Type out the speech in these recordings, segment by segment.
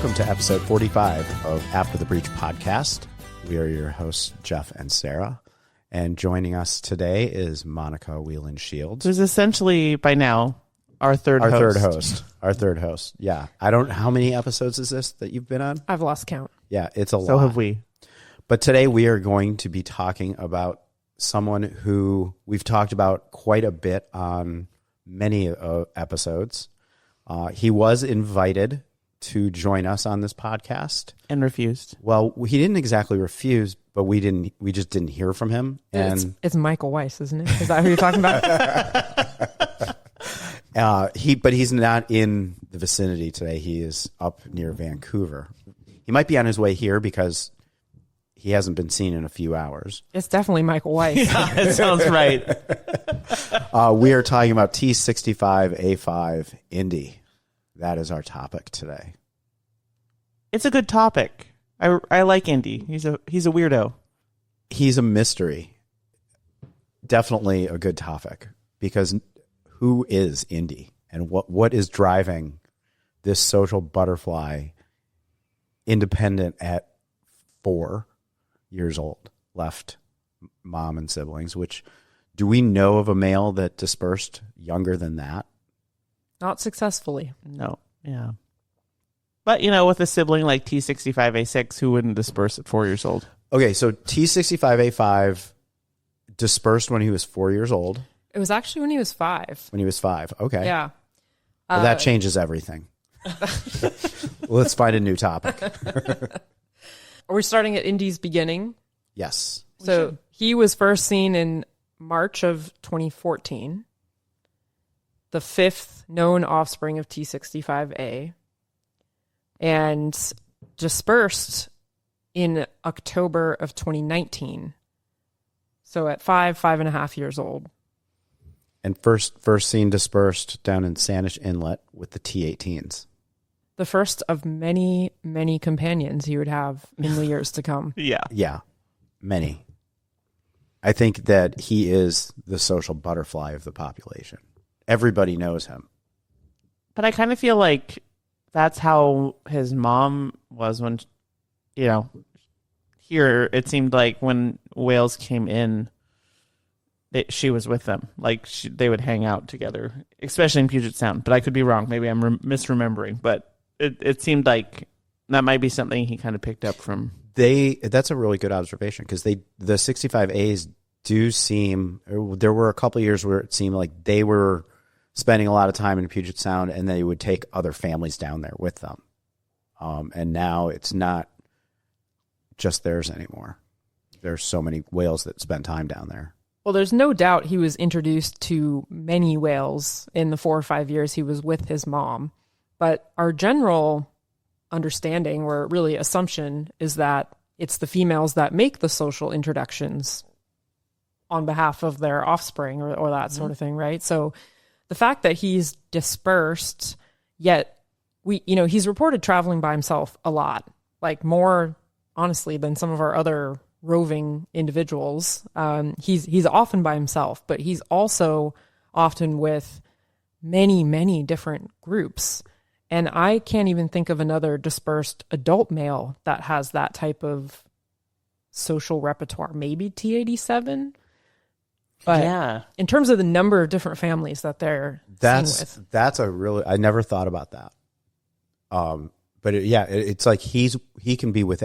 Welcome to episode 45 of After the Breach podcast. We are your hosts, Jeff and Sara. And joining us today is Monika Wieland Shield. Who's essentially, by now, our third host. Our third host. Yeah. How many episodes is this that you've been on? I've lost count. Yeah, it's a lot. So have we. But today we are going to be talking about someone who we've talked about quite a bit on many episodes. He was invited to join us on this podcast And refused. Well, he didn't exactly refuse, but we just didn't hear from him. And it's Michael Weiss, isn't it? Is that who you're talking about? But he's not in the vicinity today. He is up near Vancouver. He might be on his way here because he hasn't been seen in a few hours. It's definitely Michael Weiss. Yeah, that sounds right. We are talking about T65A5 Indy. That is our topic today. It's a good topic. I like Indy. He's a weirdo. He's a mystery. Definitely a good topic because who is Indy and what is driving this social butterfly independent at 4 years old, left mom and siblings, which do we know of a male that dispersed younger than that? Not successfully. No. Yeah. But, with a sibling like T65A6, who wouldn't disperse at 4 years old? Okay, so T65A5 dispersed when he was 4 years old. It was actually when he was 5. When he was 5. Okay. Yeah. Well, that changes everything. Let's find a new topic. Are we starting at Indy's beginning? Yes. So he was first seen in March of 2014. The 5th known offspring of T65A, and dispersed in October of 2019. So at 5.5 years old. And first seen dispersed down in Salish Inlet with the T18s. The first of many, many companions he would have in the years to come. Yeah. Yeah, many. I think that he is the social butterfly of the population. Everybody knows him. But I kind of feel like that's how his mom was when, here it seemed like when whales came in, she was with them. Like they would hang out together, especially in Puget Sound. But I could be wrong. Maybe I'm misremembering. But it seemed like that might be something he kind of picked up from. That's a really good observation because the 65As do seem. There were a couple of years where it seemed like they were spending a lot of time in Puget Sound, and they would take other families down there with them. And now it's not just theirs anymore. There's so many whales that spend time down there. Well, there's no doubt he was introduced to many whales in the 4 or 5 years he was with his mom. But our general understanding, or really assumption, is that it's the females that make the social introductions on behalf of their offspring or that sort of thing, right? So the fact that he's dispersed, yet he's reported traveling by himself a lot, like more honestly than some of our other roving individuals. He's often by himself, but he's also often with many, many different groups. And I can't even think of another dispersed adult male that has that type of social repertoire. Maybe T87. But yeah, in terms of the number of different families that they're seen with. That's a really, I never thought about that. But it's like he can be with,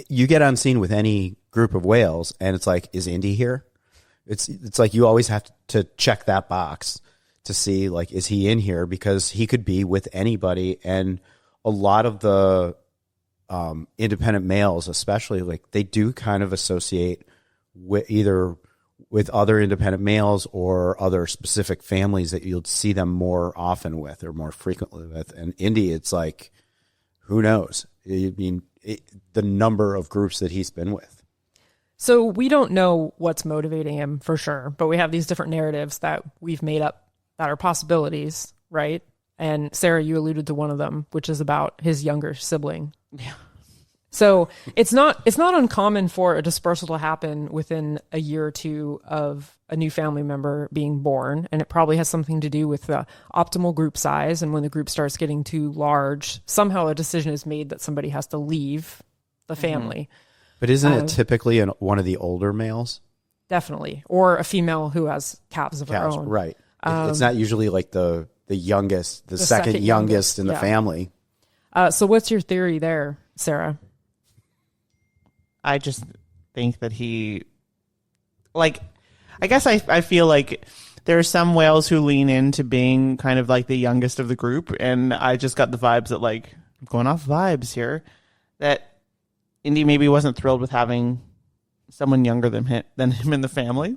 you get on scene with any group of whales and it's like, is Indy here? It's like you always have to check that box to see, like, is he in here? Because he could be with anybody. And a lot of the independent males, especially, like, they do kind of associate with either with other independent males or other specific families that you'll see them more often with or more frequently with. And Indy, it's like, who knows? I mean, the number of groups that he's been with. So we don't know what's motivating him for sure, but we have these different narratives that we've made up that are possibilities, right? And Sara, you alluded to one of them, which is about his younger sibling. Yeah. So it's not uncommon for a dispersal to happen within a year or two of a new family member being born, and it probably has something to do with the optimal group size. And when the group starts getting too large, somehow a decision is made that somebody has to leave the family. But isn't it typically one of the older males? Definitely, or a female who has calves of her own. Right. It's not usually like the youngest, the second youngest in the family. So what's your theory there, Sarah? I just think that I guess I feel like there are some whales who lean into being kind of like the youngest of the group, and I just got the vibes that, like, I'm going off vibes here, that Indy maybe wasn't thrilled with having someone younger than him in the family.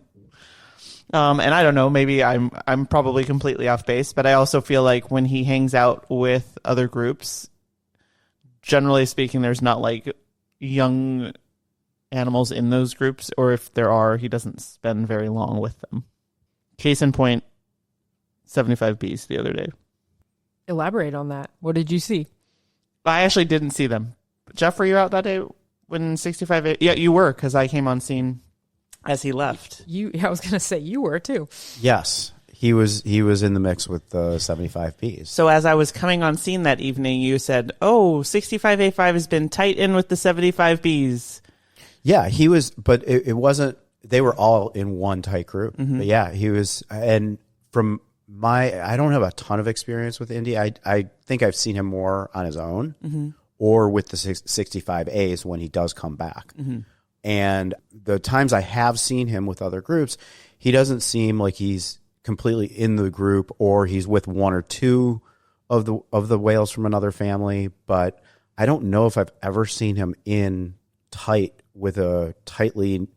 And I don't know, maybe I'm probably completely off base, but I also feel like when he hangs out with other groups, generally speaking, there's not like young animals in those groups, or if there are, he doesn't spend very long with them. Case in point, 75 bees the other day. Elaborate on that. What did you see? I actually didn't see them. Jeff, were you out that day when 65A? Yeah, you were, because I came on scene as he left. I was going to say you were too. Yes, he was in the mix with the 75 bees. So as I was coming on scene that evening, you said, "Oh, 65A5 has been tight in with the 75 bees." Yeah, he was, but it wasn't. They were all in one tight group. Mm-hmm. But yeah, he was. And from I don't have a ton of experience with Indy. I think I've seen him more on his own, or with the 65As when he does come back. Mm-hmm. And the times I have seen him with other groups, he doesn't seem like he's completely in the group, or he's with one or two of the whales from another family. But I don't know if I've ever seen him in tight with a tightly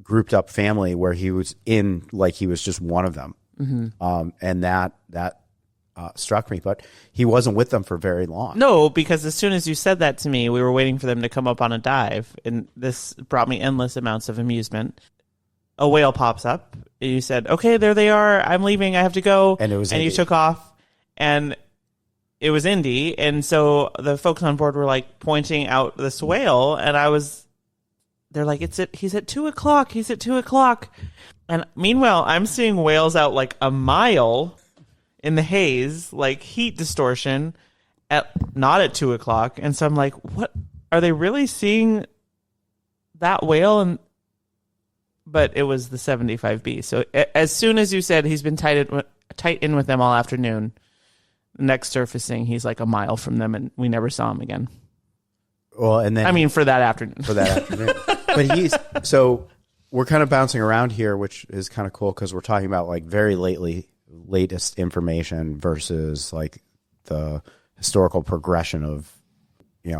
grouped up family where he was in like he was just one of them. Mm-hmm. And that struck me, but he wasn't with them for very long. No, because as soon as you said that to me, we were waiting for them to come up on a dive, and this brought me endless amounts of amusement. A whale pops up, and you said, "Okay, there they are. I'm leaving. I have to go." And you took off, and it was Indy. And so the folks on board were like pointing out this whale, and they're like, he's at 2:00. He's at 2:00. And meanwhile, I'm seeing whales out like a mile in the haze, like heat distortion, not at 2:00. And so I'm like, what? Are they really seeing that whale? But it was the 75B. So as soon as you said he's been tight in with them all afternoon, next surfacing, he's like a mile from them, and we never saw him again. Well, and then for that afternoon. But so we're kind of bouncing around here, which is kind of cool because we're talking about like very latest information versus like the historical progression of,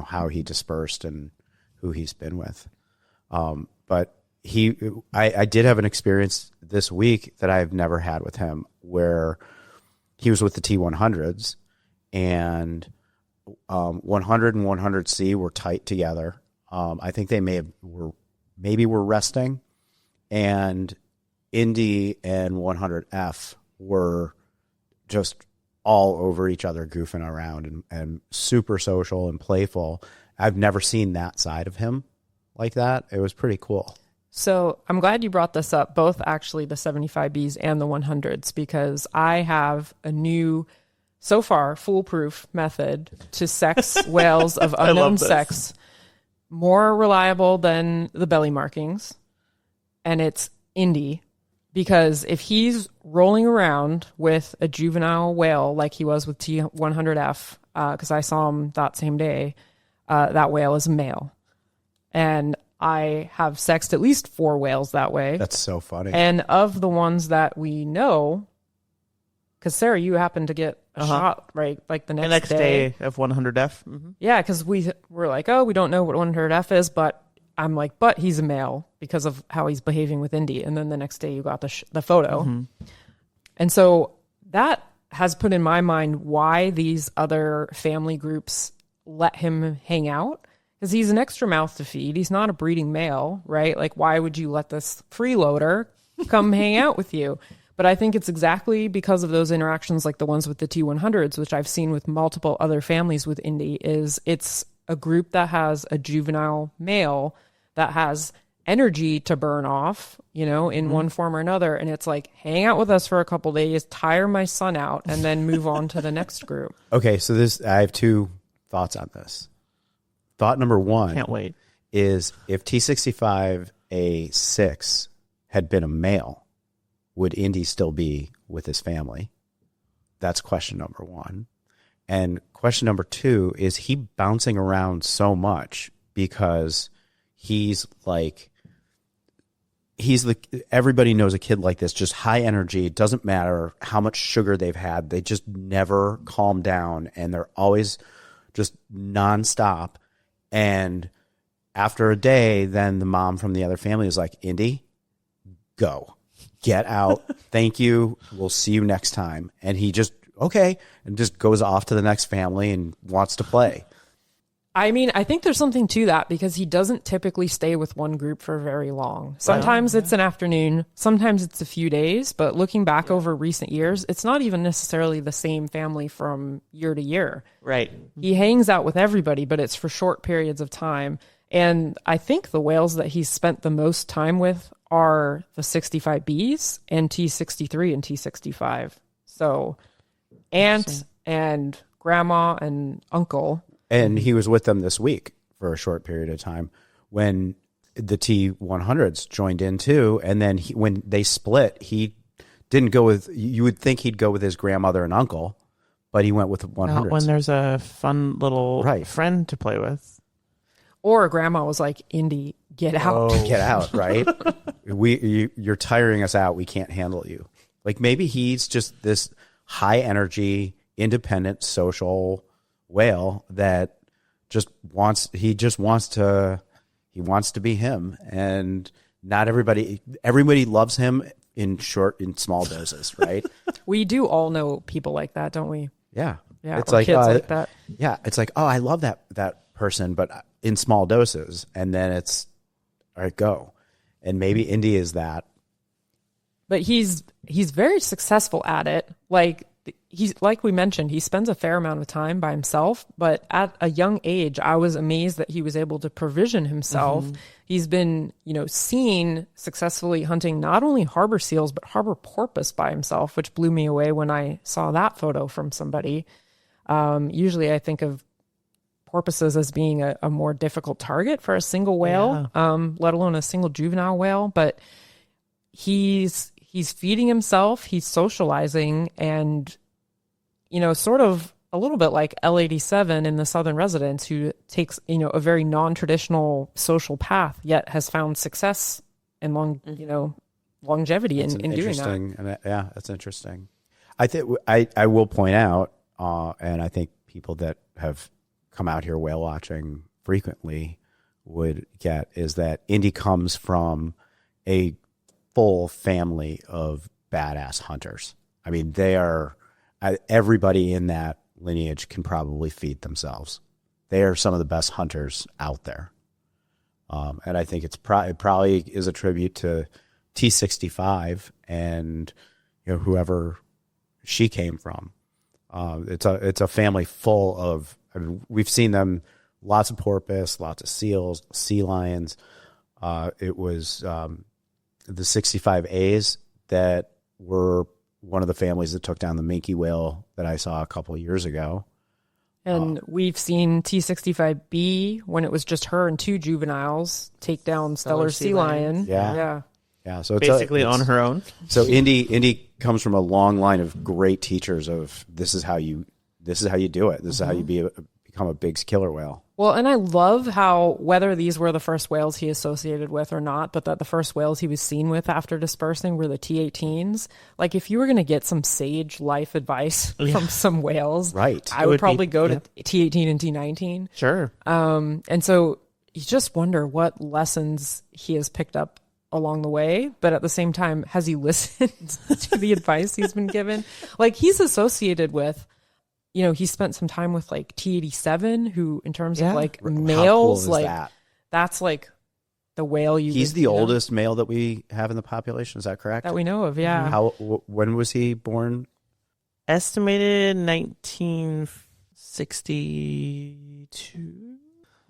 how he dispersed and who he's been with. But I did have an experience this week that I've never had with him, where he was with the T100s, and 100 and 100C were tight together. I think they maybe were resting, and Indy and 100F were just all over each other, goofing around and super social and playful. I've never seen that side of him like that. It was pretty cool. So I'm glad you brought this up, both actually the 75Bs and the 100s, because I have a new, so far, foolproof method to sex whales of unknown sex, more reliable than the belly markings, and it's Indy. Because if he's rolling around with a juvenile whale like he was with T100F, because I saw him that same day, that whale is a male. And I have sexed at least 4 whales that way. That's so funny. And of the ones that we know, because Sarah, you happened to get a shot, right? Like the next day of 100F. Mm-hmm. Yeah, because we were like, oh, we don't know what 100F is, but I'm like, but he's a male because of how he's behaving with Indy. And then the next day you got the photo. Mm-hmm. And so that has put in my mind why these other family groups let him hang out. Because he's an extra mouth to feed. He's not a breeding male, right? Like, why would you let this freeloader come hang out with you? But I think it's exactly because of those interactions like the ones with the T100s, which I've seen with multiple other families with Indy, is it's a group that has a juvenile male that has energy to burn off, in one form or another. And it's like, hang out with us for a couple days, tire my son out, and then move on to the next group. Okay, so I have two thoughts on this. Thought number one Can't wait. is if T65A6 had been a male, would Indy still be with his family? That's question number one. And question number two is he bouncing around so much because everybody knows a kid like this, just high energy. It doesn't matter how much sugar they've had. They just never calm down and they're always just nonstop. And after a day, then the mom from the other family is like, Indy, go, get out. Thank you. We'll see you next time. And he just, okay. And just goes off to the next family and wants to play. I mean, I think there's something to that because he doesn't typically stay with one group for very long. Sometimes it's an afternoon, sometimes it's a few days, but looking back over recent years, it's not even necessarily the same family from year to year. Right. He hangs out with everybody, but it's for short periods of time. And I think the whales that he's spent the most time with are the 65Bs and T63 and T65. So aunt and grandma and uncle. And he was with them this week for a short period of time when the T100s joined in too. And then when they split, he didn't go with, you would think he'd go with his grandmother and uncle, but he went with the 100s. Not when there's a fun little friend to play with. Or grandma was like, Indy, get out. Oh, get out, right? You're tiring us out. We can't handle you. Like maybe he's just this high energy, independent, social whale that wants to be him, and not everybody loves him in small doses, right? We do all know people like that, don't we? Yeah. It's like kids like that. Yeah, it's like, oh, I love that person, but in small doses, and then it's all right, go. And maybe Indy is that. But he's very successful at it. Like we mentioned, he spends a fair amount of time by himself, but at a young age, I was amazed that he was able to provision himself. Mm-hmm. He's been, seen successfully hunting not only harbor seals, but harbor porpoise by himself, which blew me away when I saw that photo from somebody. Usually I think of porpoises as being a more difficult target for a single whale, let alone a single juvenile whale, but he's feeding himself, he's socializing, and, sort of a little bit like L87 in the Southern Residents, who takes, a very non-traditional social path, yet has found success and longevity in doing that. And that's interesting. I think I will point out, and I think people that have come out here whale watching frequently would get, is that Indy comes from a full family of badass hunters. I mean, everybody in that lineage can probably feed themselves. They are some of the best hunters out there. And I think it probably is a tribute to T65 and whoever she came from. It's a family full of, we've seen them, lots of porpoise, lots of seals, sea lions. It was the 65As that were one of the families that took down the minke whale that I saw a couple of years ago. And we've seen T65B, when it was just her and two juveniles, take down stellar sea lion. Yeah. So it's basically on her own. So Indy comes from a long line of great teachers of this is how you do it. This is how you become a big killer whale. Well, and I love how, whether these were the first whales he associated with or not, but that the first whales he was seen with after dispersing were the T18s. Like, if you were going to get some sage life advice from some whales, right, I would probably go to T18 and T19. Sure. And so you just wonder what lessons he has picked up along the way, but at the same time, has he listened to the advice he's been given? Like, he's associated with, he spent some time with like T87, who in terms of like males, cool like that's like the whale He's the oldest male that we have in the population. Is that correct? That we know of, yeah. When was he born? Estimated 1962.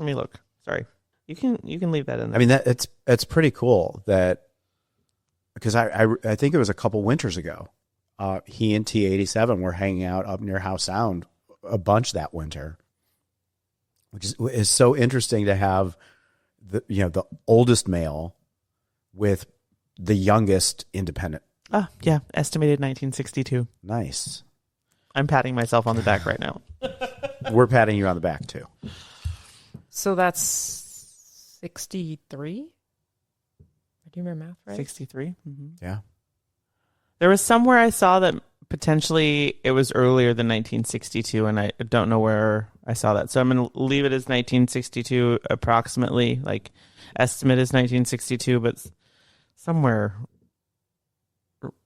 Let me look. Sorry. You can leave that in there. I mean, it's pretty cool that, because I think it was a couple winters ago, he and T87 were hanging out up near Howe Sound a bunch that winter, which is so interesting to have the oldest male with the youngest independent. Oh, yeah. Estimated 1962. Nice. I'm patting myself on the back right now. We're patting you on the back too. So that's 63? Do you remember math right? 63? Mm-hmm. Yeah. There was somewhere I saw that potentially it was earlier than 1962, and I don't know where I saw that. So I'm going to leave it as 1962 approximately. Like, estimate is 1962, but somewhere,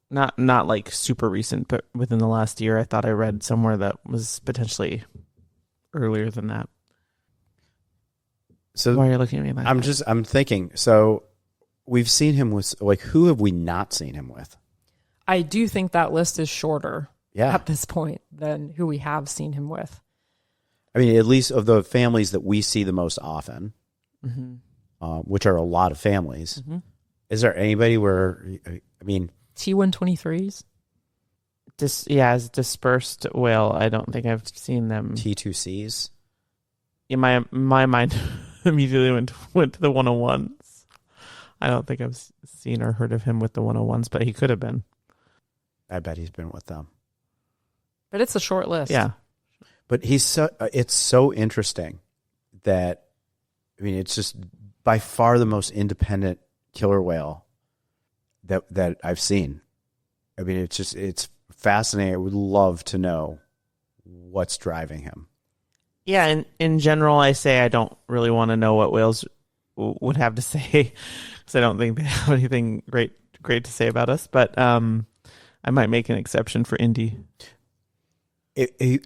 not like super recent, but within the last year, I thought I read somewhere that was potentially earlier than that. So why are you looking at me like that? I'm thinking, so we've seen him with, like, who have we not seen him with? I do think that list is shorter Yeah. at this point than who we have seen him with. I mean, at least of the families that we see the most often, which are a lot of families. Mm-hmm. Is there anybody where, I mean, T123s? As dispersed whale, I don't think I've seen them. T2Cs? In my mind immediately went to the 101s. I don't think I've seen or heard of him with the 101s, but he could have been. I bet he's been with them. But it's a short list. Yeah. But it's so interesting that, I mean, it's just by far the most independent killer whale that I've seen. I mean, it's fascinating. I would love to know what's driving him. Yeah, and in general, I say I don't really want to know what whales would have to say, because I don't think they have anything great to say about us. But I might make an exception for Indy.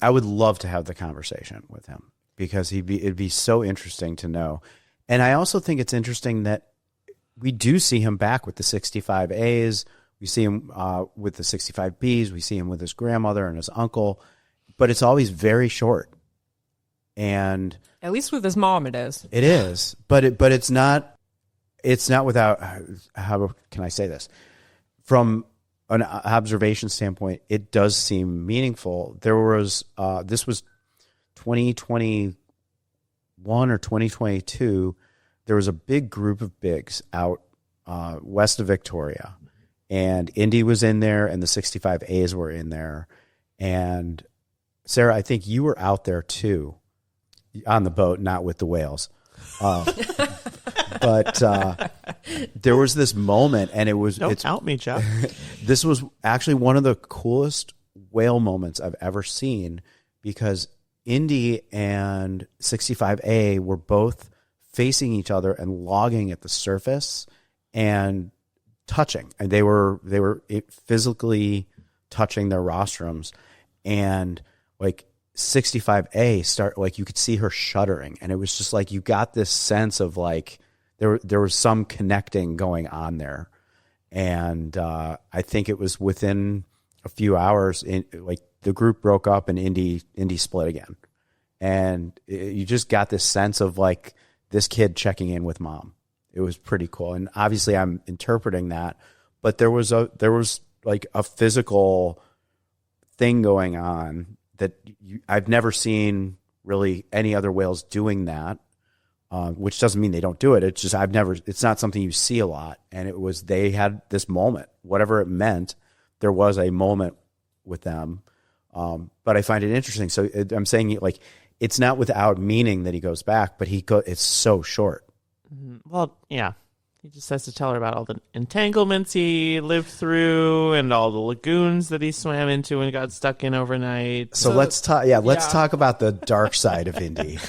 I would love to have the conversation with him, because it'd be so interesting to know. And I also think it's interesting that we do see him back with the 65As. We see him with the 65Bs. We see him with his grandmother and his uncle, but it's always very short. And at least with his mom, it is. It is, but it's not. It's not without. How can I say this? From an observation standpoint, it does seem meaningful. There was this was 2021 or 2022. There was a big group of bigs out west of Victoria, and Indy was in there, and the 65As were in there. And Sarah, I think you were out there too, on the boat, not with the whales. But there was this moment, and Don't out me, Jeff. This was actually one of the coolest whale moments I've ever seen, because Indy and 65A were both facing each other and logging at the surface and touching, and they were physically touching their rostrums, and like 65A start, like, you could see her shuddering, and it was just like, you got this sense of like there was some connecting going on there. And I think it was within a few hours, like, the group broke up and Indy split again, and you just got this sense of like this kid checking in with mom. It was pretty cool, and obviously I'm interpreting that, but there was like a physical thing going on that I've never seen really any other whales doing that, which doesn't mean they don't do it. It's just it's not something you see a lot. And they had this moment, whatever it meant, there was a moment with them. But I find it interesting. So I'm saying, like, it's not without meaning that he goes back, but it's so short. Well, yeah. He just has to tell her about all the entanglements he lived through and all the lagoons that he swam into and got stuck in overnight. So let's talk. Yeah, let's talk about the dark side of Indy.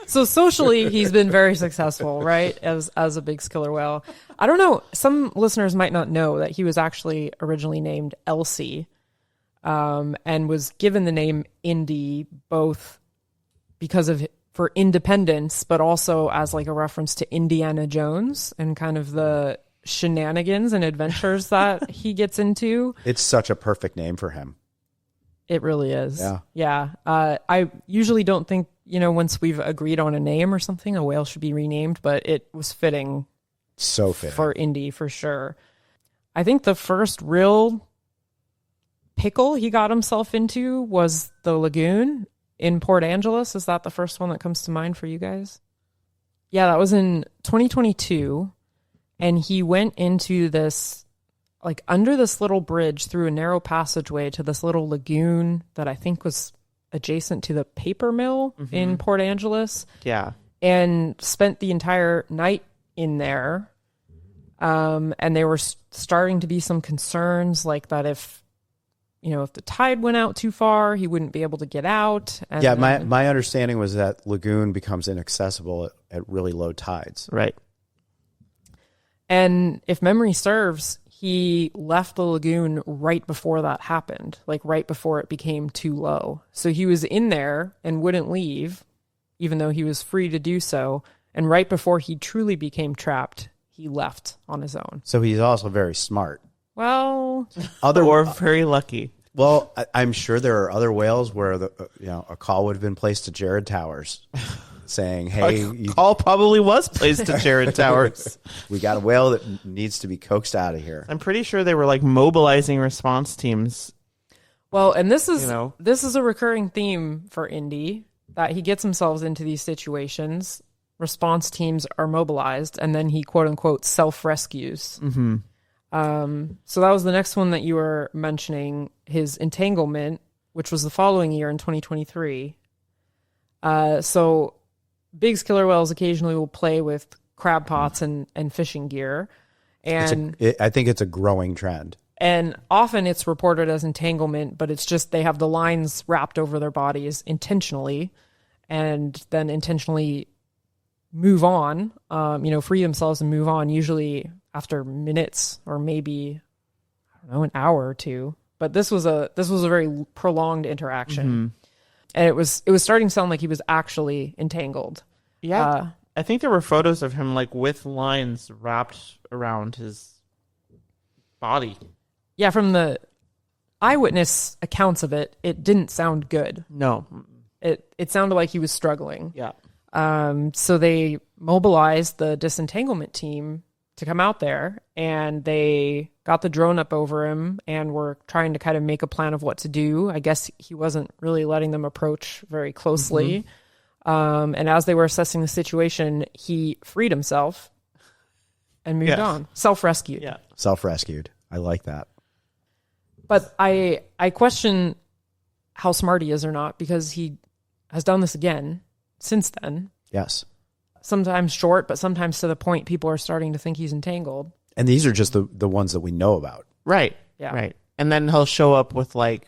So socially, he's been very successful, right? As a big killer whale. I don't know. Some listeners might not know that he was actually originally named Elsie, and was given the name Indy both because of for independence, but also as like a reference to Indiana Jones and kind of the shenanigans and adventures that he gets into. It's such a perfect name for him. It really is. Yeah. Yeah. I usually don't think, once we've agreed on a name or something, a whale should be renamed, but it was fitting So fitting. for Indy for sure. I think the first real pickle he got himself into was the lagoon in Port Angeles. Is that the first one that comes to mind for you guys? Yeah, that was in 2022. And he went into this, like under this little bridge through a narrow passageway to this little lagoon that I think was adjacent to the paper mill in Port Angeles. Yeah. And spent the entire night in there. And there were starting to be some concerns like that if the tide went out too far, he wouldn't be able to get out. And yeah, my understanding was that lagoon becomes inaccessible at really low tides. Right. And if memory serves, he left the lagoon right before that happened, like right before it became too low. So he was in there and wouldn't leave, even though he was free to do so. And right before he truly became trapped, he left on his own. So he's also very smart. Well, Or very lucky. Well, I'm sure there are other whales where a call would have been placed to Jared Towers saying, hey, Call probably was placed to Jared Towers. we got a whale that needs to be coaxed out of here. I'm pretty sure they were like mobilizing response teams. well, and this is a recurring theme for Indy, that he gets himself into these situations. Response teams are mobilized, and then he quote unquote self-rescues. Mm-hmm. So that was the next one that you were mentioning, his entanglement, which was the following year in 2023. So Biggs killer whales occasionally will play with crab pots and fishing gear. And I think it's a growing trend. And often it's reported as entanglement, but it's just they have the lines wrapped over their bodies intentionally and then intentionally move on, free themselves and move on, usually after minutes or maybe, an hour or two. But this was a very prolonged interaction. Mm-hmm. And it was starting to sound like he was actually entangled. Yeah. I think there were photos of him like with lines wrapped around his body. Yeah, from the eyewitness accounts of it, it didn't sound good. No. It sounded like he was struggling. Yeah. So they mobilized the disentanglement team to come out there, and they got the drone up over him and were trying to kind of make a plan of what to do. I guess he wasn't really letting them approach very closely. Mm-hmm. And as they were assessing the situation, he freed himself and moved on. Self-rescued. Yeah. Self-rescued. I like that. But I question how smart he is or not, because he has done this again since then. Yes. Sometimes short, but sometimes to the point people are starting to think he's entangled. And these are just the ones that we know about. Right. Yeah. Right. And then he'll show up with like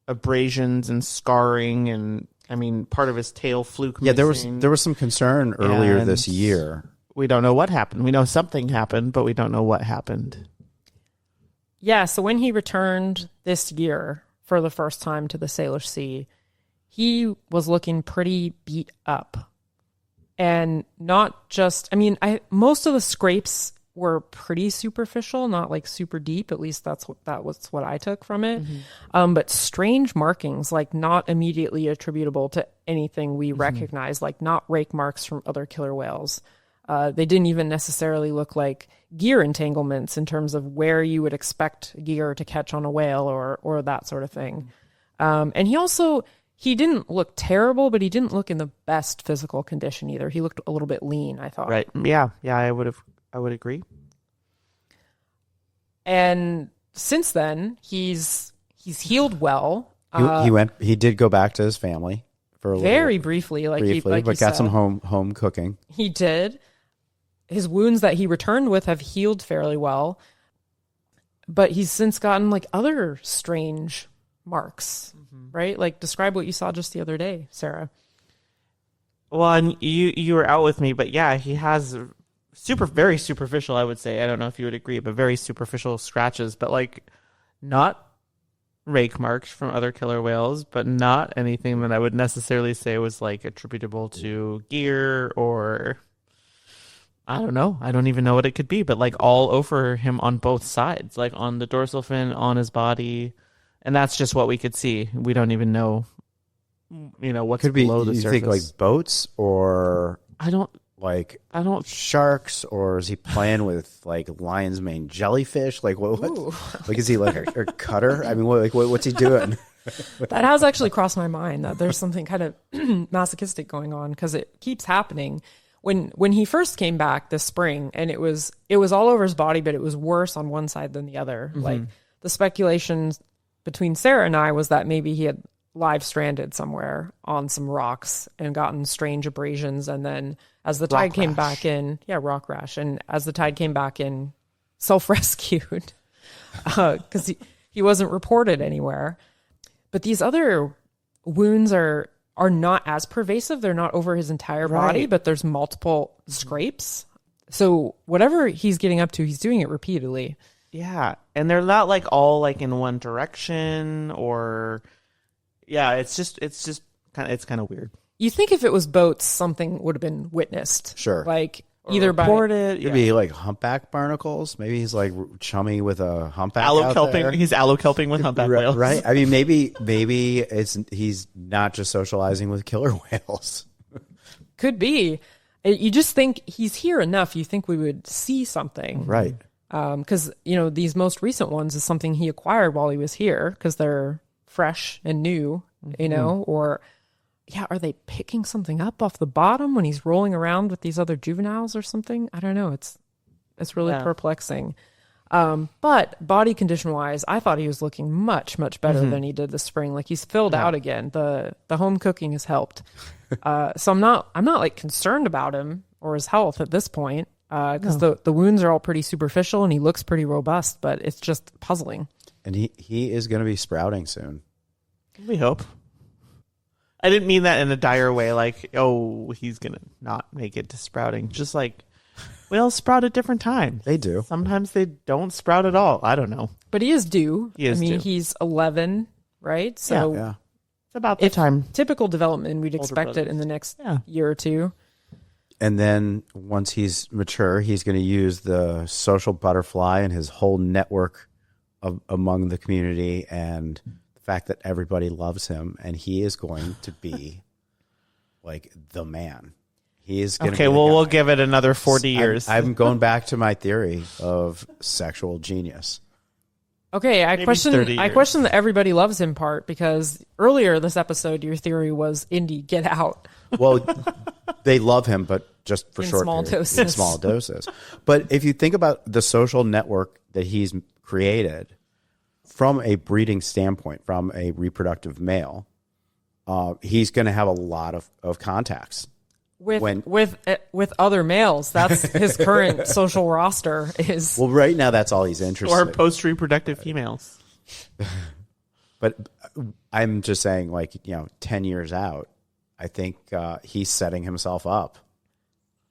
abrasions and scarring, and part of his tail fluke missing. Yeah, there was some concern earlier And this year. We don't know what happened. We know something happened, but we don't know what happened. Yeah, so when he returned this year for the first time to the Salish Sea, he was looking pretty beat up. And not just, most of the scrapes were pretty superficial, not like super deep. At least that was what I took from it. Mm-hmm. But strange markings, like not immediately attributable to anything we recognize, like not rake marks from other killer whales. They didn't even necessarily look like gear entanglements in terms of where you would expect gear to catch on a whale or that sort of thing. And he didn't look terrible, but he didn't look in the best physical condition either. He looked a little bit lean, I thought. Right. Yeah. Yeah. I would agree. And since then, he's healed well. He did go back to his family for a very briefly, but got some home cooking. He did. His wounds that he returned with have healed fairly well, but he's since gotten like other strange marks, right? Like describe what you saw just the other day, Sarah. Well, and you were out with me, but yeah, he has very superficial, I would say. I don't know if you would agree, but very superficial scratches, but like not rake marks from other killer whales, but not anything that I would necessarily say was like attributable to gear or I don't know. I don't even know what it could be, but like all over him on both sides, like on the dorsal fin, on his body. And that's just what we could see. We don't even know, what's Could be, below the you surface. think like boats or I don't sharks, or is he playing with like lion's mane jellyfish? Like what like is he like a cutter? I mean, what's he doing? That has actually crossed my mind that there's something kind of masochistic going on, because it keeps happening. When he first came back this spring, and it was all over his body, but it was worse on one side than the other. Mm-hmm. Like the speculations between Sara and I was that maybe he had live stranded somewhere on some rocks and gotten strange abrasions, and then as the tide came back in, rock rash, and as the tide came back in, self-rescued because he wasn't reported anywhere. But these other wounds are not as pervasive. They're not over his entire body, but there's multiple scrapes. So whatever he's getting up to, he's doing it repeatedly. Yeah, and they're not like all like in one direction, or it's kind of weird. You think if it was boats, something would have been witnessed. Sure. Like either by reported. Could be like humpback barnacles. Maybe he's like chummy with a humpback. Allokelping. He's allokelping with humpback whales. Right. I mean, maybe he's not just socializing with killer whales. Could be. You just think he's here enough. You think we would see something. Right. Because, these most recent ones is something he acquired while he was here because they're fresh and new, or, are they picking something up off the bottom when he's rolling around with these other juveniles or something? I don't know. It's really perplexing. But body condition wise, I thought he was looking much, much better than he did this spring. Like he's filled out again. The home cooking has helped. So I'm not like concerned about him or his health at this point. Because the wounds are all pretty superficial and he looks pretty robust, but it's just puzzling. And he is going to be sprouting soon. We hope. I didn't mean that in a dire way, like, oh, he's going to not make it to sprouting. Just like, whales sprout at different times. They do. Sometimes they don't sprout at all. I don't know. But he is due. Due. He's 11, right? So Yeah. It's about the time. Typical development, we'd expect brothers. it in the next year or two. And then once he's mature, he's going to use the social butterfly and his whole network among the community and the fact that everybody loves him. And he is going to be like the man. He is going to be we'll give it another 40 years. I'm going back to my theory of sexual genius. Okay, I Maybe question 30 years. the everybody loves him part, because earlier this episode, your theory was Indy, get out. Well, they love him, but just for In short small periods, doses. in small doses. But if you think about the social network that he's created from a breeding standpoint, from a reproductive male, he's going to have a lot of contacts. With other males. That's his current social roster is. Well, right now that's all he's interested or in. post-reproductive females. But I'm just saying, 10 years out, I think he's setting himself up.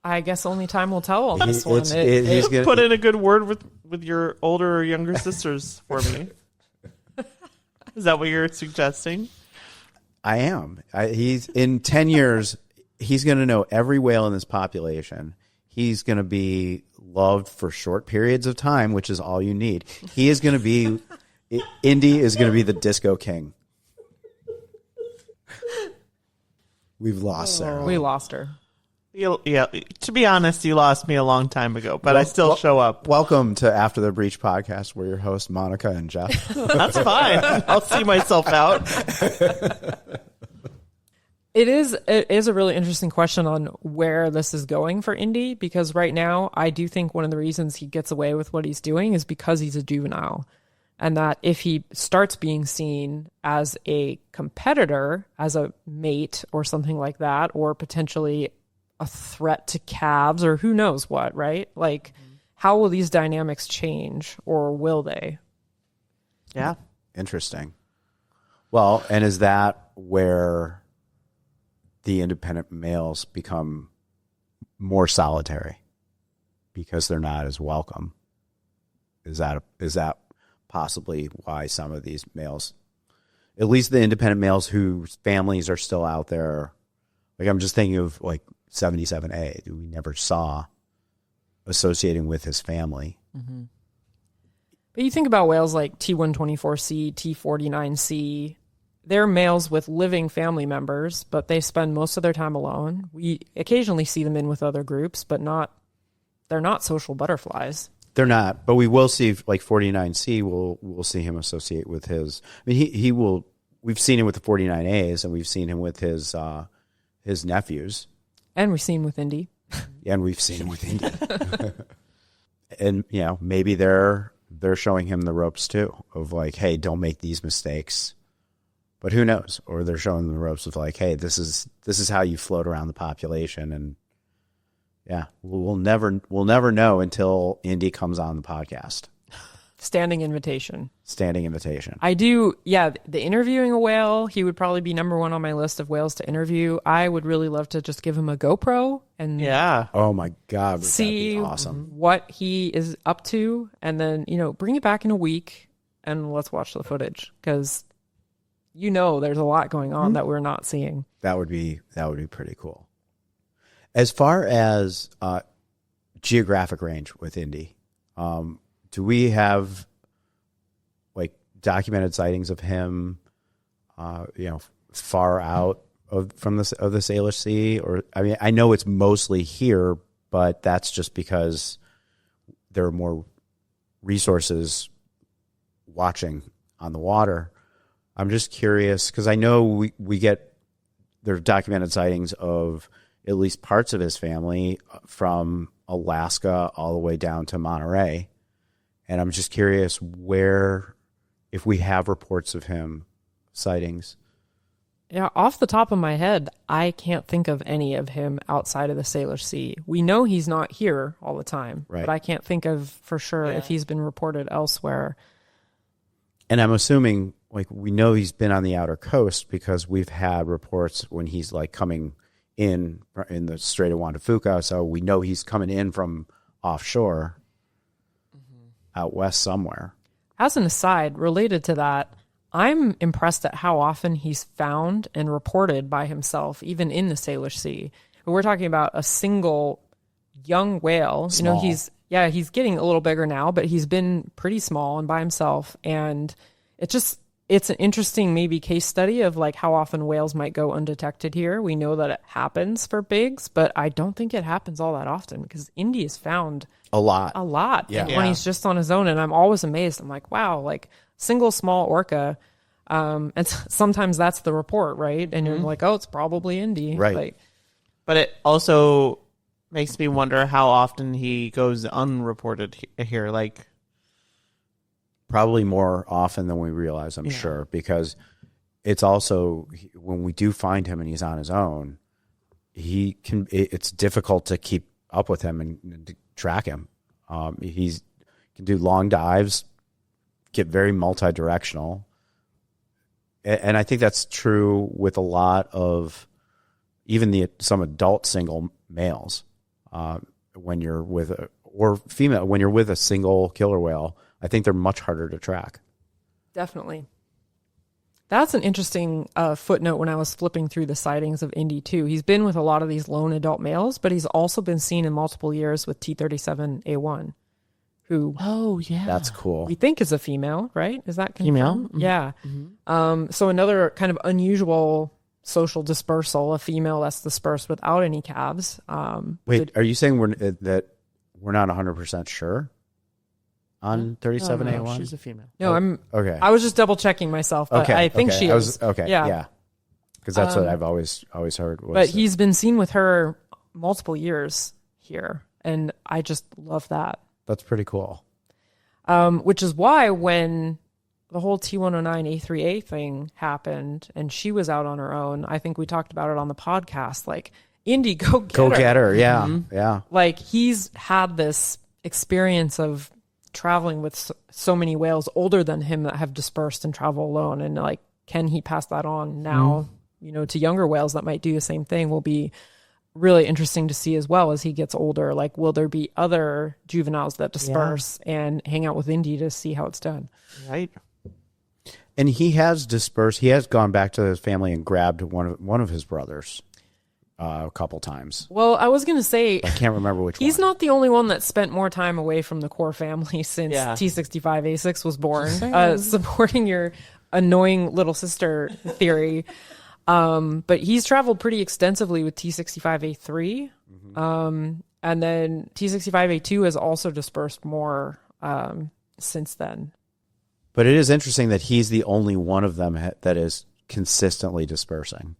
I guess only time will tell on this one. He's gonna Put in a good word with your older or younger sisters for me. Is that what you're suggesting? I am. He's in 10 years. He's going to know every whale in this population. He's going to be loved for short periods of time, which is all you need. He is going to be. Indy is going to be the disco king. We've lost Sarah. We lost her. Yeah. To be honest, you lost me a long time ago, but I still show up. Welcome to After the Breach podcast. We're your hosts, Monika and Jeff. That's fine. I'll see myself out. It is a really interesting question on where this is going for Indy, because right now I do think one of the reasons he gets away with what he's doing is because he's a juvenile, and that if he starts being seen as a competitor, as a mate or something like that, or potentially a threat to calves or who knows what, right? Like, how will these dynamics change, or will they? Yeah. Interesting. Well, and is that where the independent males become more solitary because they're not as welcome? Is that possibly why some of these males, at least the independent males whose families are still out there, like I'm just thinking of like 77A, who we never saw associating with his family. Mm-hmm. But you think about whales like T124C, T49C, they're males with living family members, but they spend most of their time alone. We occasionally see them in with other groups, but they're not social butterflies. They're not, but we will see like 49C. We'll see him associate with his. I mean, he will. We've seen him with the 49As, and we've seen him with his nephews, and we've seen him with Indy. And we've seen him with Indy. And maybe they're showing him the ropes too, of like, hey, don't make these mistakes. But who knows? Or they're showing them the ropes of like, hey, this is how you float around the population. And yeah, we'll never know until Indy comes on the podcast. Standing invitation. I do, the interviewing a whale, he would probably be number one on my list of whales to interview. I would really love to just give him a GoPro and oh my God, would see that be awesome. What he is up to, and then, bring it back in a week and let's watch the footage, because there's a lot going on that we're not seeing. That would be pretty cool. As far as geographic range with Indy, do we have like documented sightings of him, far out of the Salish Sea? Or I mean, I know it's mostly here, but that's just because there are more resources watching on the water. I'm just curious because I know we get there are documented sightings of at least parts of his family from Alaska all the way down to Monterey. And I'm just curious if we have reports of him sightings. Yeah, off the top of my head, I can't think of any of him outside of the Salish Sea. We know he's not here all the time, right? But I can't think of for sure if he's been reported elsewhere. And I'm assuming, like, we know he's been on the outer coast because we've had reports when he's like coming in the Strait of Juan de Fuca. So we know he's coming in from offshore out west somewhere. As an aside, related to that, I'm impressed at how often he's found and reported by himself, even in the Salish Sea. We're talking about a single young whale. Small. He's getting a little bigger now, but he's been pretty small and by himself. And it's an interesting maybe case study of like how often whales might go undetected here. We know that it happens for bigs, but I don't think it happens all that often because Indy is found a lot. When he's just on his own. And I'm always amazed. I'm like, wow, like single small orca. And sometimes that's the report, right? And you're like, oh, it's probably Indy. Right. Like, but it also makes me wonder how often he goes unreported here. Like, probably more often than we realize, I'm sure, because it's also when we do find him and he's on his own, it's difficult to keep up with him and to track him. He can do long dives, get very multi-directional. And I think that's true with a lot of even some adult single males. When you're with or female, when you're with a single killer whale, I think they're much harder to track. Definitely. That's an interesting footnote when I was flipping through the sightings of Indy too. He's been with a lot of these lone adult males, but he's also been seen in multiple years with T65A5, who that's cool. We think is a female, right? Is that confirmed? Female? Mm-hmm. Yeah. Mm-hmm. So another kind of unusual social dispersal, a female that's dispersed without any calves. Wait, are you saying that we're not 100% sure on 37A1? No, she's a female. No, okay. I was just double checking myself, but I think she is. Yeah. Because that's what I've always heard. But he's been seen with her multiple years here, and I just love that. That's pretty cool. Which is why when the whole T109A3A thing happened and she was out on her own, I think we talked about it on the podcast, like, Indy, go get her. Yeah. Mm-hmm. Yeah. Like, he's had this experience of traveling with so many whales older than him that have dispersed and travel alone. And like, can he pass that on now, to younger whales that might do the same thing? Will be really interesting to see as well as he gets older. Like, will there be other juveniles that disperse and hang out with Indy to see how it's done? Right. And he has dispersed. He has gone back to his family and grabbed one of his brothers. a couple times. Well, I was going to say, I can't remember which he's one. not the only one that spent more time away from the core family since T65A6 was born, supporting your annoying little sister theory. But he's traveled pretty extensively with T65A3. And then T65A2 has also dispersed more since then. But it is interesting that he's the only one of them that is consistently dispersing.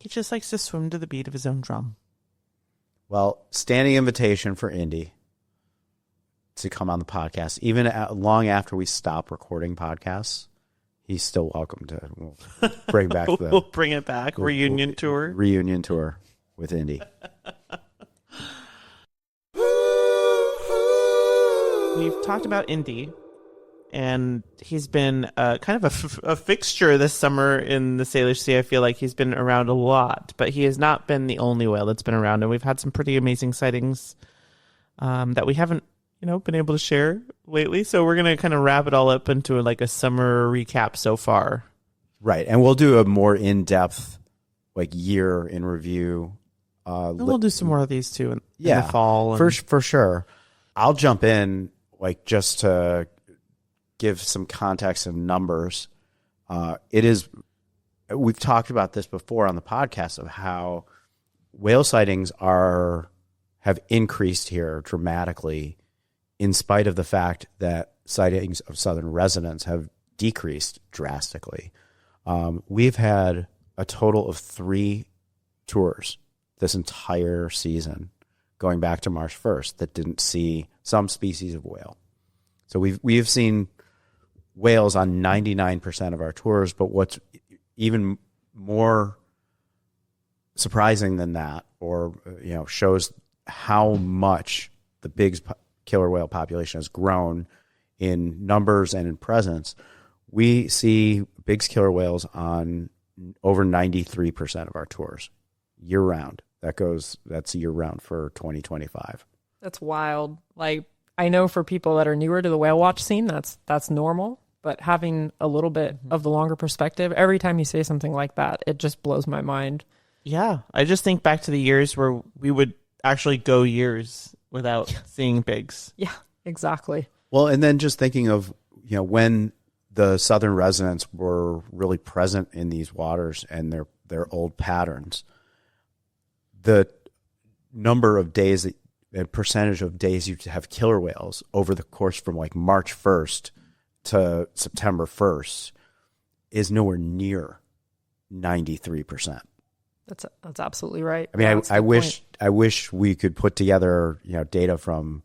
He just likes to swim to the beat of his own drum. Well, standing invitation for Indy to come on the podcast. Even long after we stop recording podcasts, he's still welcome to. We'll bring back We'll bring it back. Reunion tour. Reunion tour with Indy. We've talked about Indy, and he's been kind of a fixture this summer in the Salish Sea. I feel like he's been around a lot, but he has not been the only whale that's been around, and we've had some pretty amazing sightings that we haven't, been able to share lately. So we're gonna kind of wrap it all up into like a summer recap so far. Right, and we'll do a more in-depth year in review. And we'll do some more of these too in the fall. For sure. I'll jump in just to give some context and numbers. We've talked about this before on the podcast of how whale sightings have increased here dramatically in spite of the fact that sightings of southern residents have decreased drastically. We've had a total of 3 tours this entire season going back to March 1st that didn't see some species of whale. So we've seen whales on 99% of our tours, but what's even more surprising than that, or shows how much the big killer whale population has grown in numbers and in presence, we see Big's killer whales on over 93% of our tours year round. That's year round for 2025. That's wild. I know for people that are newer to the whale watch scene, that's normal. But having a little bit of the longer perspective, every time you say something like that, it just blows my mind. Yeah, I just think back to the years where we would actually go years without seeing bigs. Yeah, exactly. Well, and then just thinking of when the southern residents were really present in these waters and their old patterns, the number of days and percentage of days you have killer whales over the course from March 1st to September 1st is nowhere near 93%. That's absolutely right. I mean, I wish we could put together data from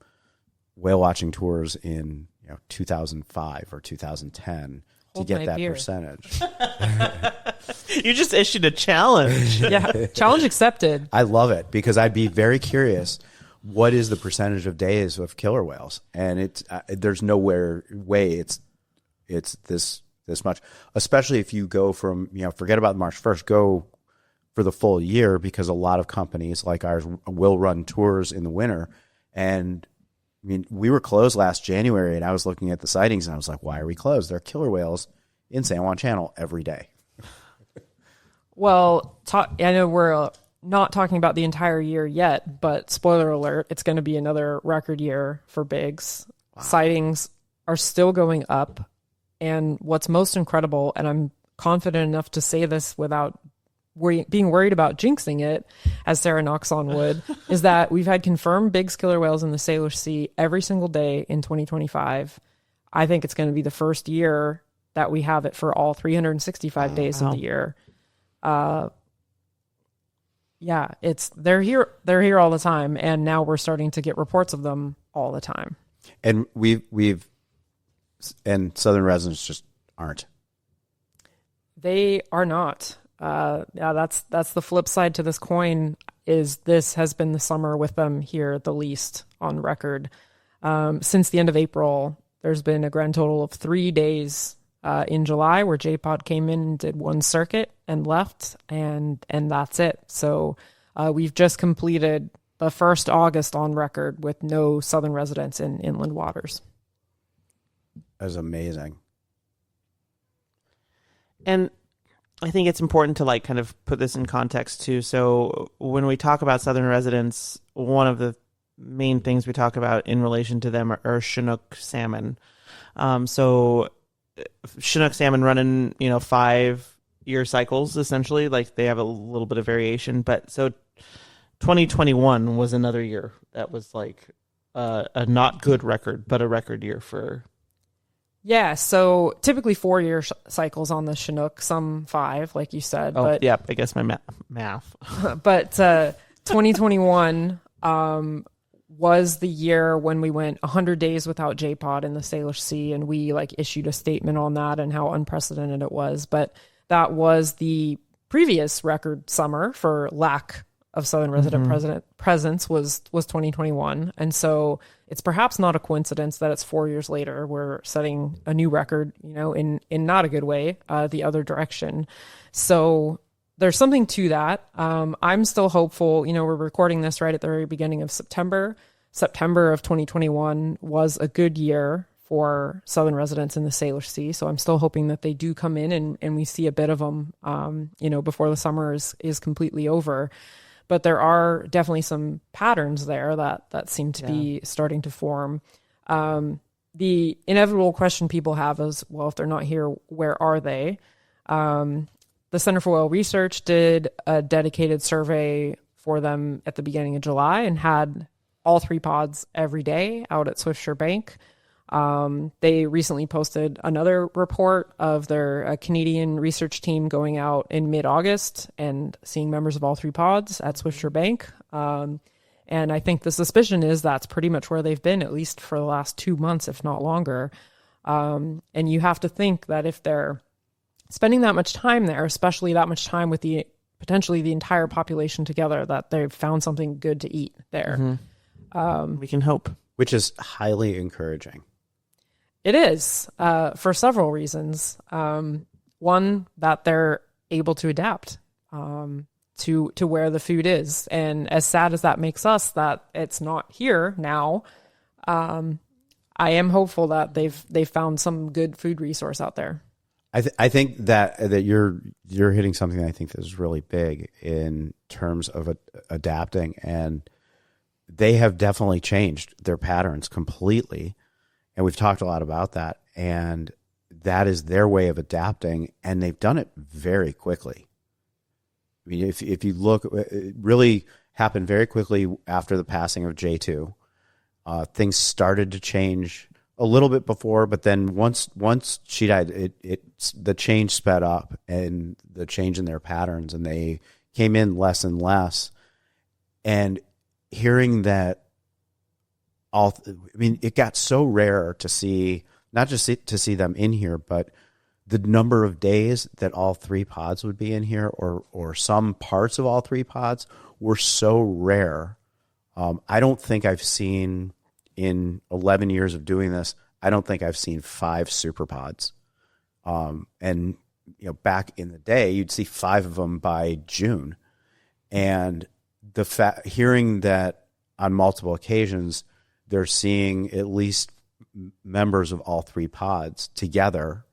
whale watching tours in 2005 or 2010 to get that percentage. You just issued a challenge. Yeah, challenge accepted. I love it because I'd be very curious. What is the percentage of days of killer whales? And there's nowhere way it's this much, especially if you go from forget about March 1st, go for the full year, because a lot of companies like ours will run tours in the winter. And I mean, we were closed last January, and I was looking at the sightings, and I was like, why are we closed? There are killer whales in San Juan Channel every day. Well, I know we're not talking about the entire year yet, but spoiler alert, it's going to be another record year for bigs. Wow. Sightings are still going up. And what's most incredible, and I'm confident enough to say this without being worried about jinxing it, as Sara knocks on wood, is that we've had confirmed Big's killer whales in the Salish Sea every single day in 2025. I think it's going to be the first year that we have it for all 365 days of the year. Yeah, they're here all the time, and now we're starting to get reports of them all the time. And and southern residents just aren't. They are not. That's the flip side to this coin. Is this has been the summer with them here the least on record. Since the end of April, there's been a grand total of 3 days in July where J-Pod came in and did one circuit and left, and that's it. So we've just completed the first August on record with no southern residents in inland waters. That's amazing. And I think it's important to like kind of put this in context too. So when we talk about southern residents, one of the main things we talk about in relation to them are Chinook salmon. So Chinook salmon run in 5-year cycles essentially. Like they have a little bit of variation, but so 2021 was another year that was like a not good record, but a record year for. Yeah, so typically 4-year cycles on the Chinook, some 5, like you said. Oh, but yeah, I guess my math. But 2021 was the year when we went 100 days without J-pod in the Salish Sea, and we like issued a statement on that and how unprecedented it was. But that was the previous record summer for lack of southern resident presence was 2021. And so it's perhaps not a coincidence that it's 4 years later we're setting a new record, in not a good way, the other direction. So there's something to that. I'm still hopeful. We're recording this right at the very beginning of September. September of 2021 was a good year for southern residents in the Salish Sea. So I'm still hoping that they do come in and we see a bit of them, before the summer is completely over. But there are definitely some patterns there that seem to be starting to form. The inevitable question people have is, well, if they're not here, where are they? The Center for Whale Research did a dedicated survey for them at the beginning of July and had all 3 pods every day out at Swiftsure Bank. They recently posted another report of their Canadian research team going out in mid-August and seeing members of all 3 pods at Swiftsure Bank. And I think the suspicion is that's pretty much where they've been, at least for the last 2 months, if not longer. And you have to think that if they're spending that much time there, especially that much time with potentially the entire population together, that they've found something good to eat there. We can hope. Which is highly encouraging. It is, for several reasons. One, that they're able to adapt to where the food is. And as sad as that makes us that it's not here now, I am hopeful that they've found some good food resource out there. I think that you're hitting something that I think is really big in terms of adapting, and they have definitely changed their patterns completely. And we've talked a lot about that, and that is their way of adapting, and they've done it very quickly. I mean, if you look, it really happened very quickly after the passing of J2. Things started to change a little bit before, but then once she died, the change sped up, and the change in their patterns, and they came in less and less. And hearing that. It got so rare to see, not just to see them in here, but the number of days that all 3 pods would be in here, or some parts of all 3 pods, were so rare. I don't think I've seen, in 11 years of doing this, I don't think I've seen 5 super pods. And back in the day, you'd see 5 of them by June, and hearing that on multiple occasions, they're seeing at least members of all 3 pods together,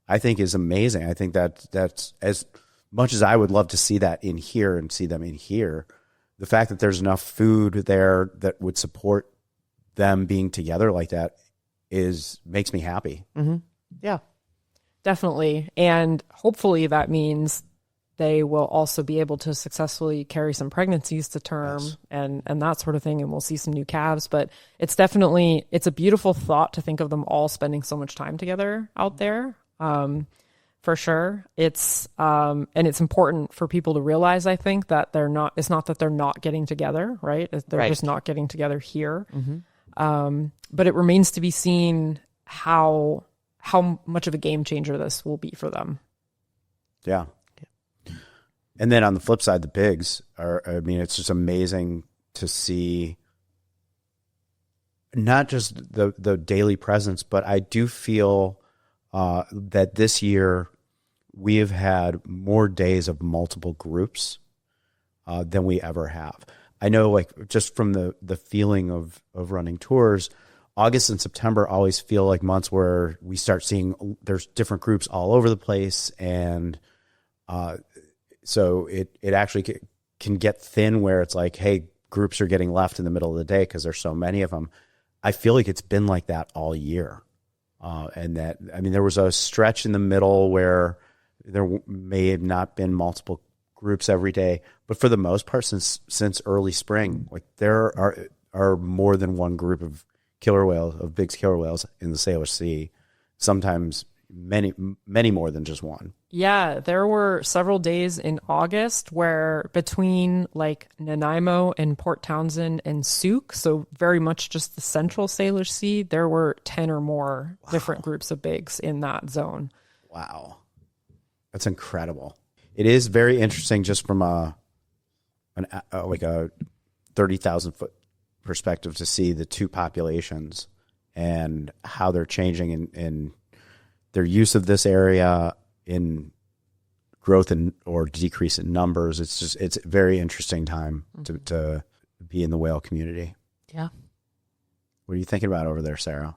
I think is amazing. I think that's as much as I would love to see that in here and see them in here. The fact that there's enough food there that would support them being together like that makes me happy. Mm-hmm. Yeah, definitely. And hopefully that means they will also be able to successfully carry some pregnancies to term, yes, and that sort of thing. And we'll see some new calves, but it's a beautiful thought to think of them all spending so much time together out there. For sure. And it's important for people to realize, I think, that it's not that they're not getting together, right? They're just not getting together here. Mm-hmm. But it remains to be seen how much of a game changer this will be for them. Yeah. And then on the flip side, the pigs it's just amazing to see not just the daily presence, but I do feel that this year we have had more days of multiple groups than we ever have. I know, like, just from the feeling of running tours, August and September always feel like months where we start seeing there's different groups all over the place, and So it actually can get thin where it's like, hey, groups are getting left in the middle of the day because there's so many of them. I feel like it's been like that all year. There was a stretch in the middle where there may have not been multiple groups every day, but for the most part, since early spring, like there are more than one group of big killer whales in the Salish Sea. Sometimes many more than just one. Yeah, there were several days in August where between like Nanaimo and Port Townsend and Souk, so very much just the central Salish Sea, there were 10 or more different groups of bigs in that zone. Wow. That's incredible. It is very interesting just from a 30,000 foot perspective to see the two populations and how they're changing in their use of this area, in growth or decrease in numbers. It's a very interesting time to be in the whale community. Yeah. What are you thinking about over there, Sara?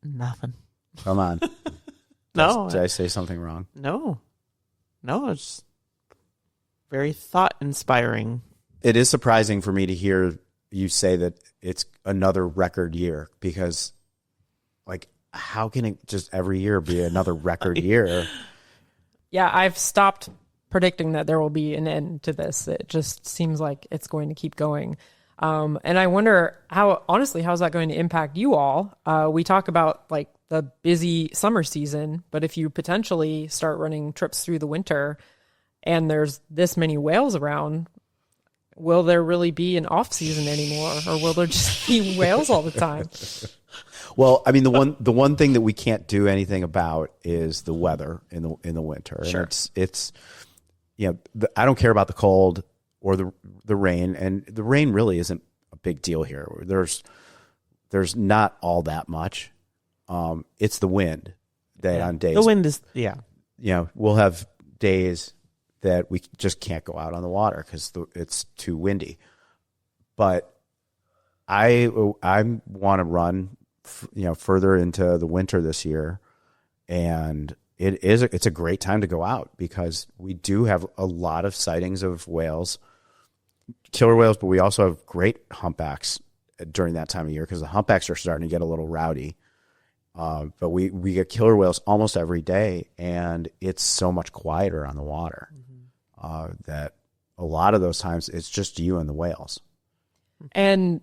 Nothing. Come on. No. Did I say something wrong? No, it's very thought inspiring. It is surprising for me to hear you say that it's another record year, because like, how can it just every year be another record year? Yeah, I've stopped predicting that there will be an end to this. It just seems like it's going to keep going. And I wonder how's that going to impact you all? We talk about like the busy summer season, but if you potentially start running trips through the winter and there's this many whales around, will there really be an off season anymore, or will there just be whales all the time? Well, I mean, the one thing that we can't do anything about is the weather in the winter. Sure. And it's I don't care about the cold or the rain, and the rain really isn't a big deal here. There's not all that much. It's the wind that on days. The wind is we'll have days that we just can't go out on the water because it's too windy. But I want to run further into the winter this year, and it's a great time to go out because we do have a lot of sightings of whales, killer whales, but we also have great humpbacks during that time of year because the humpbacks are starting to get a little rowdy. But we get killer whales almost every day, and it's so much quieter on the water that a lot of those times it's just you and the whales. And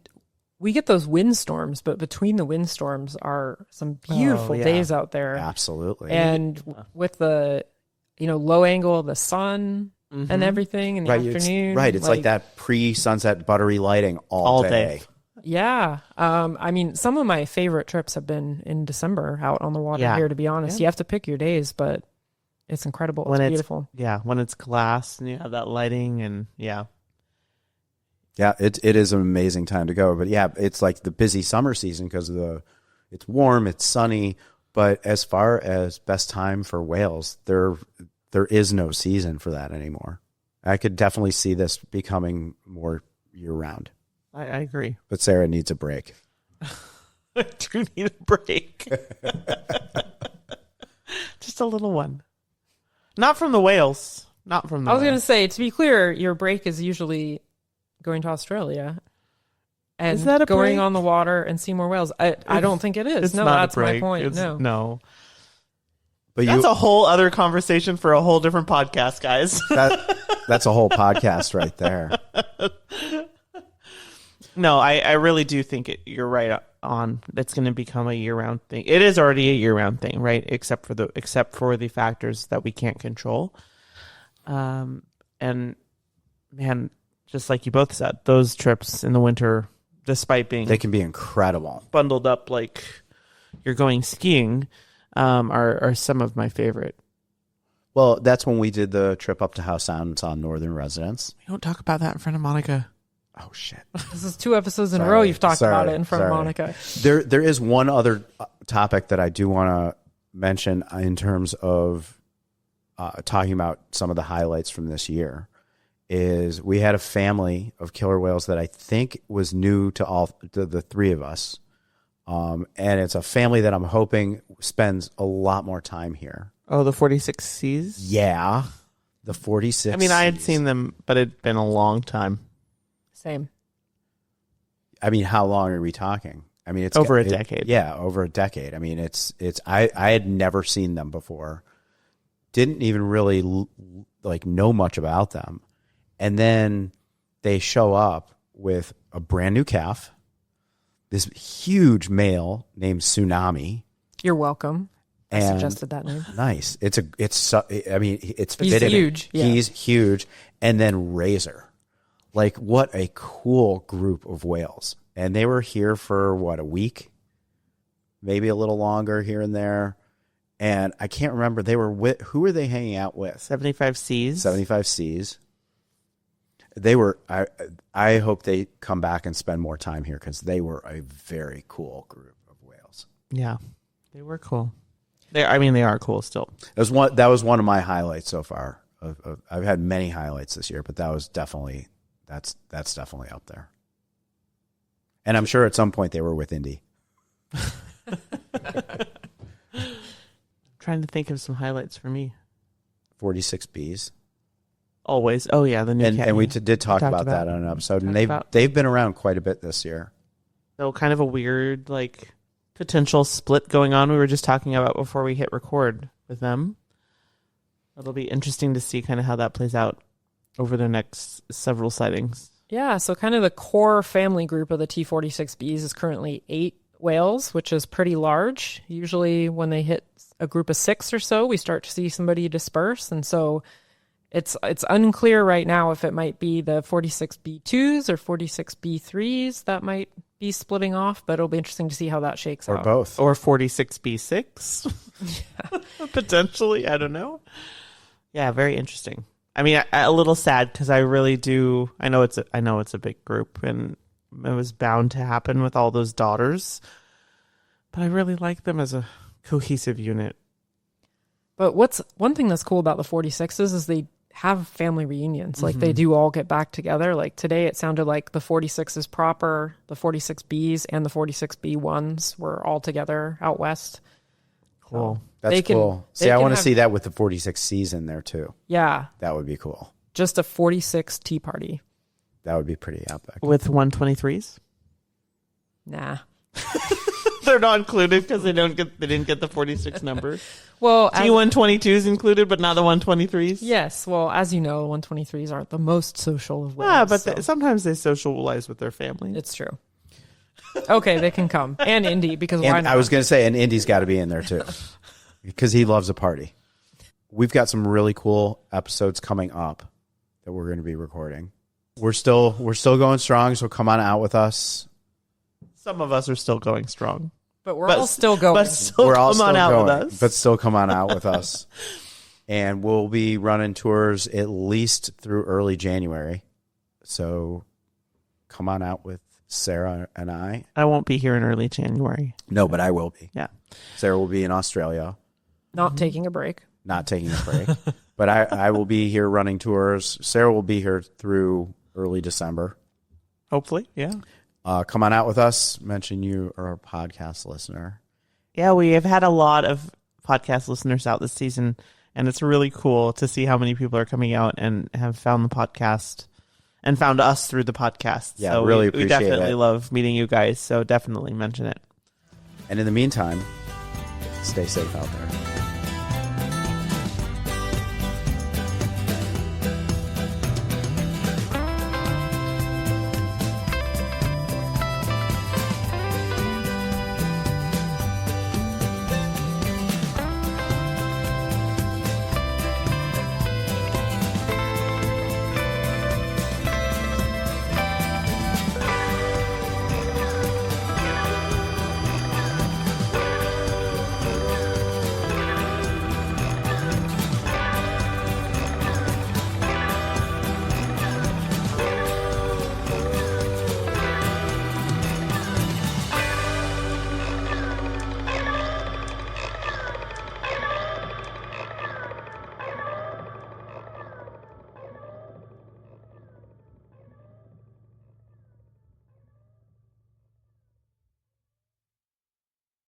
we get those windstorms, but between the windstorms are some beautiful days out there. Absolutely. And with the, low angle of the sun and everything in the afternoon. It's like that pre-sunset buttery lighting all day. Yeah. Some of my favorite trips have been in December out on the water here, to be honest. Yeah. You have to pick your days, but it's incredible. It's beautiful. Yeah, when it's glass and you have that lighting and Yeah, it is an amazing time to go. But yeah, it's like the busy summer season because it's warm, it's sunny. But as far as best time for whales, there is no season for that anymore. I could definitely see this becoming more year round. I agree. But Sara needs a break. I do need a break. Just a little one. Not from the whales. I was going to say, to be clear, your break is usually going to Australia and is that a going break? On the water and see more whales. I don't think it is. No, that's my point. No. But that's a whole other conversation for a whole different podcast, guys. That's a whole podcast right there. No, I really do think you're right on. It's going to become a year-round thing. It is already a year-round thing, right? Except for the factors that we can't control. And man, just like you both said, those trips in the winter, despite being they can be incredible, bundled up like you're going skiing, are some of my favorite. Well, that's when we did the trip up to Hysong and saw Northern Residents. We don't talk about that in front of Monika. Oh shit! This is 2 episodes in a row you've talked about it in front of Monika. There is one other topic that I do want to mention in terms of talking about some of the highlights from this year. Is we had a family of killer whales that I think was new to the three of us, and it's a family that I'm hoping spends a lot more time here. Oh, the 46 Cs? Yeah, The 46. I mean, I had seen them, but it'd been a long time. Same. I mean, how long are we talking? I mean, it's over a decade. Yeah, over a decade. I mean, I had never seen them before. Didn't even really like know much about them. And then they show up with a brand new calf, this huge male named Tsunami. You're welcome. I suggested that name. Nice. It's He's fitting. huge. Yeah. He's huge. And then Razor. Like, what a cool group of whales. And they were here for, a week? Maybe a little longer here and there. And I can't remember. They were with, who were they hanging out with? 75 Seas. 75 Seas. They were, I hope they come back and spend more time here because they were a very cool group of whales. Yeah, they were cool. They are cool still. That was one of my highlights so far. I've had many highlights this year, but that was definitely, that's definitely up there. And I'm sure at some point they were with Indy. Trying to think of some highlights for me. 46 Bs. Always. Oh yeah, the new and we did talk about that on an episode, and they've been around quite a bit this year. So kind of a weird like potential split going on. We were just talking about before we hit record with them. It'll be interesting to see kind of how that plays out over the next several sightings. Yeah, so kind of the core family group of the T46Bs is currently 8 whales, which is pretty large. Usually when they hit a group of 6 or so, we start to see somebody disperse, and so it's unclear right now if it might be the 46B2s or 46B3s that might be splitting off, but it'll be interesting to see how that shakes out. Or both. Or 46B6. Yeah. Potentially, I don't know. Yeah, very interesting. I mean, a little sad because I really do. I know it's a big group, and it was bound to happen with all those daughters. But I really like them as a cohesive unit. But one thing that's cool about the 46s is they have family reunions. Like they do all get back together. Like today, it sounded like the 46s proper, the 46Bs, and the 46B1s were all together out west. Cool. So That's cool. See, I want to see that with the 46Cs in there too. Yeah. That would be cool. Just a 46 tea party. That would be pretty epic. With 123s? Nah. They're not included because they didn't get the 46 number. Well, T122s included, but not the 123s. Yes. Well, as you know, 123s aren't the most social of whales. Yeah, but sometimes they socialize with their family. It's true. Okay, they can come. And Indy, because why And not? I was going to say, and Indy's got to be in there too because he loves a party. We've got some really cool episodes coming up that we're going to be recording. We're still going strong, so come on out with us. Some of us are still going strong. But we're all still going. But still come on out with us. But still come on out with us. And we'll be running tours at least through early January. So come on out with Sara and I. I won't be here in early January. No, but I will be. Yeah. Sarah will be in Australia. Not taking a break. Not taking a break. But I will be here running tours. Sarah will be here through early December. Hopefully, yeah. Come on out with us. Mention you are a podcast listener. Yeah, we have had a lot of podcast listeners out this season, and it's really cool to see how many people are coming out and have found the podcast and found us through the podcast. Yeah, so really we appreciate definitely it. love meeting you guys, so definitely mention it. And in the meantime, stay safe out there.